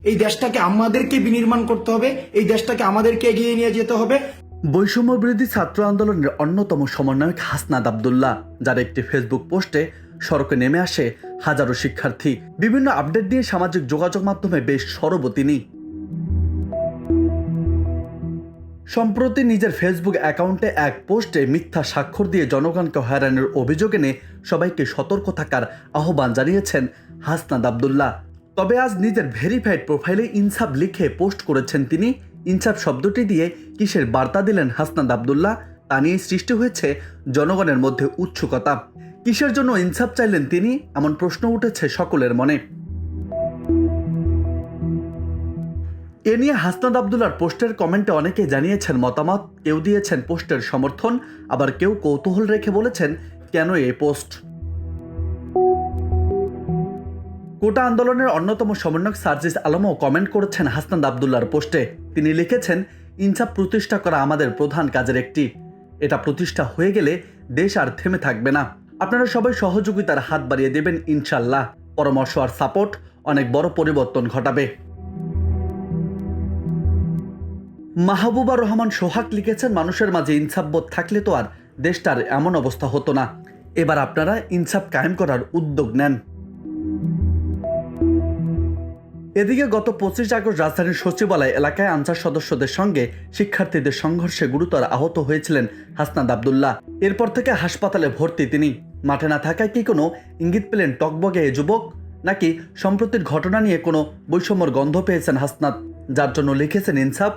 এই দেশটাকে আমাদেরকে বিনির্মাণ করতে হবে, এই দেশটাকে আমাদেরকে এগিয়ে নিয়ে যেতে হবে। বৈষম্য বিরোধী ছাত্র আন্দোলনের অন্যতম সমন্বয়ক হাসনাত আব্দুল্লাহ, যার একটি ফেসবুক পোস্টে সড়কে নেমে আসে হাজারো শিক্ষার্থী। বিভিন্ন আপডেট নিয়ে সামাজিক যোগাযোগ মাধ্যমে বেশ সরব তিনি। সম্প্রতি নিজের ফেসবুক অ্যাকাউন্টে এক পোস্টে মিথ্যা স্বাক্ষর দিয়ে জনগণকে হয়রানির অভিযোগ এনে সবাইকে সতর্ক থাকার আহ্বান জানিয়েছেন হাসনাত আব্দুল্লাহ। তবে আজ নিজের ভেরিফাইড প্রোফাইলে ইনসাফ লিখে পোস্ট করেছেন তিনি। ইনসাফ শব্দটি দিয়ে কিসের বার্তা দিলেন হাসনাত আব্দুল্লাহ, তা নিয়ে সৃষ্টি হয়েছে জনগণের মধ্যে উৎসুকতা। কিসের জন্য ইনসাফ চাইলেন তিনি, এমন প্রশ্ন উঠেছে সকলের মনে। এ নিয়ে হাসনাত আব্দুল্লাহর পোস্টের কমেন্টে অনেকে জানিয়েছেন মতামত। কেউ দিয়েছেন পোস্টের সমর্থন, আবার কেউ কৌতূহল রেখে বলেছেন কেন এই পোস্ট। কোটা আন্দোলনের অন্যতম সমন্বয়ক সার্জিস আলমও কমেন্ট করেছেন হাসনাত আব্দুল্লাহর পোস্টে। তিনি লিখেছেন, ইনসাফ প্রতিষ্ঠা করা আমাদের প্রধান কাজের একটি। এটা প্রতিষ্ঠা হয়ে গেলে দেশ আর থেমে থাকবে না। আপনারা সবাই সহযোগিতার হাত বাড়িয়ে দেবেন ইনশাল্লাহ। পরামর্শ আর সাপোর্ট অনেক বড় পরিবর্তন ঘটাবে। মাহবুবা রহমান সোহাগ লিখেছেন, মানুষের মাঝে ইনসাফবোধ থাকলে তো আর দেশটার এমন অবস্থা হতো না। এবার আপনারা ইনসাফ কায়েম করার উদ্যোগ নেন। এদিকে গত 25 আগস্ট রাজধানীর সচিবালয় এলাকায় আনসার সদস্যদের সঙ্গে শিক্ষার্থীদের সংঘর্ষে গুরুতর আহত হয়েছিলেন হাসনাত আব্দুল্লাহ। এরপর থেকে হাসপাতালে ভর্তি তিনি। মাঠে না থাকায় কি কোনো ইঙ্গিত পেলেন টকবগে এই যুবক, নাকি সম্প্রতির ঘটনা নিয়ে কোনো বৈষম্যর গন্ধ পেয়েছেন হাসনাত, যার জন্য লিখেছেন ইনসাফ?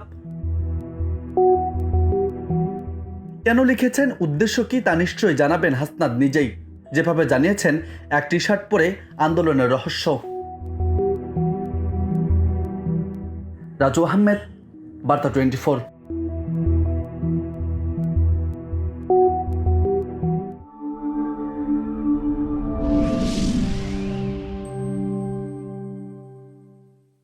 কেন লিখেছেন, উদ্দেশ্য কি, তা নিশ্চয়ই জানাবেন হাসনাত নিজেই। যেভাবে জানিয়েছেন, এক টি শার্ট পরে আন্দোলনের রহস্য। রাজু আহমেদ, বার্তা 24।